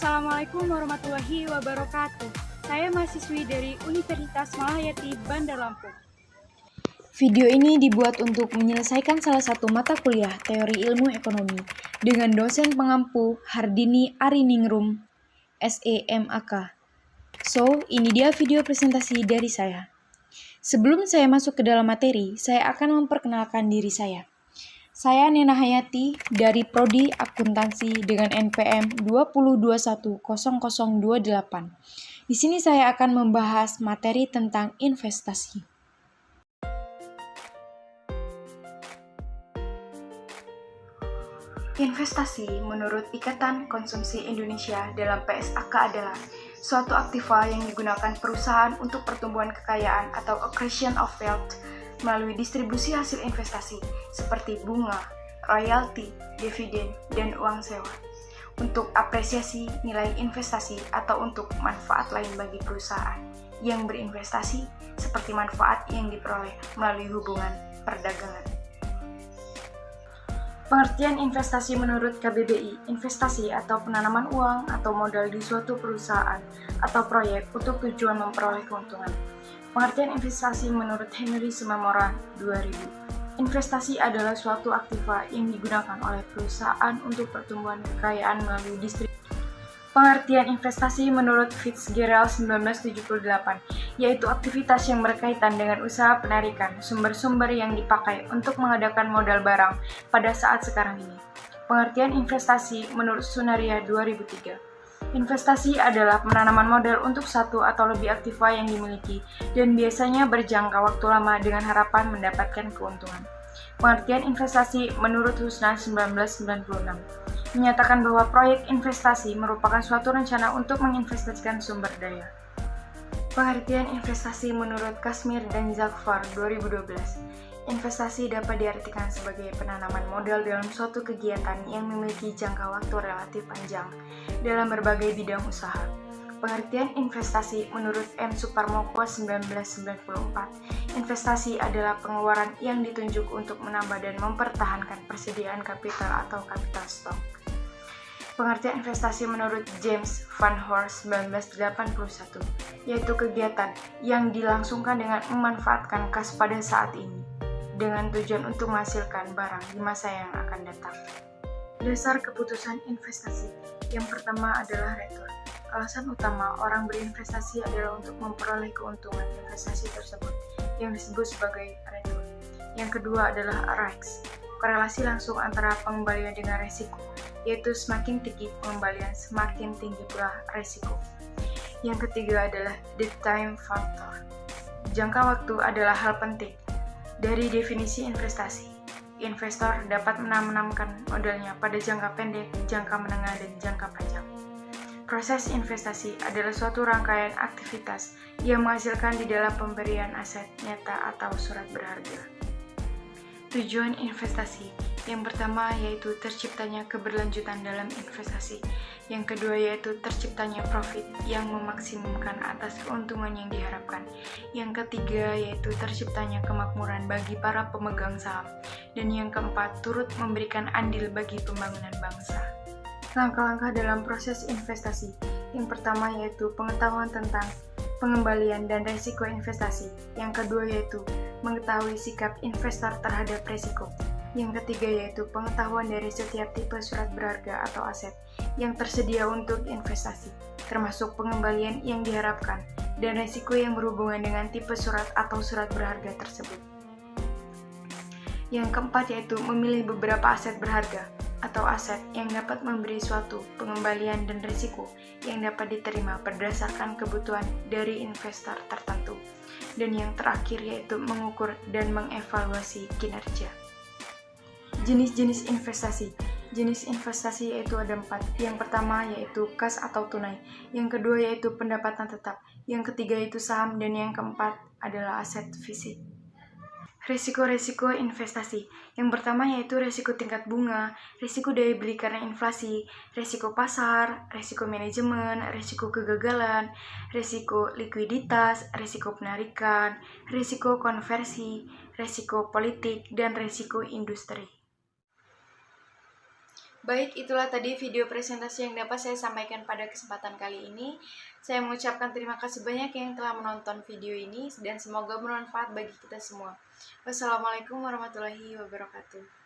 Assalamualaikum warahmatullahi wabarakatuh. Saya mahasiswi dari Universitas Malahayati, Bandar Lampung. Video ini dibuat untuk menyelesaikan salah satu mata kuliah teori ilmu ekonomi dengan dosen pengampu Hardini Ariningrum, SEMAK. So, ini dia video presentasi dari saya. Sebelum saya masuk ke dalam materi, saya akan memperkenalkan diri saya. Saya Nena Hayati dari Prodi Akuntansi dengan NPM 20210028. Di sini saya akan membahas materi tentang investasi. Investasi menurut Ikatan Konsumsi Indonesia dalam PSAK adalah suatu aktiva yang digunakan perusahaan untuk pertumbuhan kekayaan atau accretion of wealth melalui distribusi hasil investasi seperti bunga, royalti, dividen, dan uang sewa untuk apresiasi nilai investasi atau untuk manfaat lain bagi perusahaan yang berinvestasi seperti manfaat yang diperoleh melalui hubungan perdagangan. Pengertian investasi menurut KBBI, investasi atau penanaman uang atau modal di suatu perusahaan atau proyek untuk tujuan memperoleh keuntungan. Pengertian investasi menurut Henry Sumamora 2000. Investasi adalah suatu aktiva yang digunakan oleh perusahaan untuk pertumbuhan kekayaan melalui distribusi. Pengertian investasi menurut Fitzgerald 1978, yaitu aktivitas yang berkaitan dengan usaha penarikan sumber-sumber yang dipakai untuk mengadakan modal barang pada saat sekarang ini. Pengertian investasi menurut Sunaria 2003. Investasi adalah penanaman modal untuk satu atau lebih aktiva yang dimiliki dan biasanya berjangka waktu lama dengan harapan mendapatkan keuntungan. Pengertian investasi menurut Husna 1996 menyatakan bahwa proyek investasi merupakan suatu rencana untuk menginvestasikan sumber daya. Pengertian investasi menurut Kashmir dan Zafar 2012. Investasi dapat diartikan sebagai penanaman modal dalam suatu kegiatan yang memiliki jangka waktu relatif panjang dalam berbagai bidang usaha. Pengertian investasi menurut M. Suparmoko 1994, investasi adalah pengeluaran yang ditunjuk untuk menambah dan mempertahankan persediaan kapital atau capital stock. Pengertian investasi menurut James Van Horst 1981, yaitu kegiatan yang dilangsungkan dengan memanfaatkan kas pada saat ini, dengan tujuan untuk menghasilkan barang di masa yang akan datang. Dasar keputusan investasi. Yang pertama adalah return. Alasan utama orang berinvestasi adalah untuk memperoleh keuntungan investasi tersebut, yang disebut sebagai return. Yang kedua adalah risks. Korelasi langsung antara pengembalian dengan resiko, yaitu semakin tinggi pengembalian, semakin tinggi pula resiko. Yang ketiga adalah the time factor. Jangka waktu adalah hal penting. Dari definisi investasi, investor dapat menanamkan modalnya pada jangka pendek, jangka menengah, dan jangka panjang. Proses investasi adalah suatu rangkaian aktivitas yang menghasilkan di dalam pemberian aset nyata atau surat berharga. Tujuan investasi. Yang pertama yaitu terciptanya keberlanjutan dalam investasi. Yang kedua yaitu terciptanya profit yang memaksimumkan atas keuntungan yang diharapkan. Yang ketiga yaitu terciptanya kemakmuran bagi para pemegang saham. Dan yang keempat turut memberikan andil bagi pembangunan bangsa. Langkah-langkah dalam proses investasi. Yang pertama yaitu pengetahuan tentang pengembalian dan risiko investasi. Yang kedua yaitu mengetahui sikap investor terhadap risiko. Yang ketiga yaitu pengetahuan dari setiap tipe surat berharga atau aset yang tersedia untuk investasi, termasuk pengembalian yang diharapkan dan risiko yang berhubungan dengan tipe surat atau surat berharga tersebut. Yang keempat yaitu memilih beberapa aset berharga atau aset yang dapat memberi suatu pengembalian dan risiko yang dapat diterima berdasarkan kebutuhan dari investor tertentu. Dan yang terakhir yaitu mengukur dan mengevaluasi kinerja. Jenis-jenis investasi. Jenis investasi yaitu ada 4. Yang pertama yaitu kas atau tunai. Yang kedua yaitu pendapatan tetap. Yang ketiga yaitu saham. Dan yang keempat adalah aset fisik. Risiko-risiko investasi. Yang pertama yaitu risiko tingkat bunga, risiko daya beli karena inflasi, risiko pasar, risiko manajemen, risiko kegagalan, risiko likuiditas, risiko penarikan, risiko konversi, risiko politik, dan risiko industri. Baik, itulah tadi video presentasi yang dapat saya sampaikan pada kesempatan kali ini. Saya mengucapkan terima kasih banyak yang telah menonton video ini dan semoga bermanfaat bagi kita semua. Wassalamualaikum warahmatullahi wabarakatuh.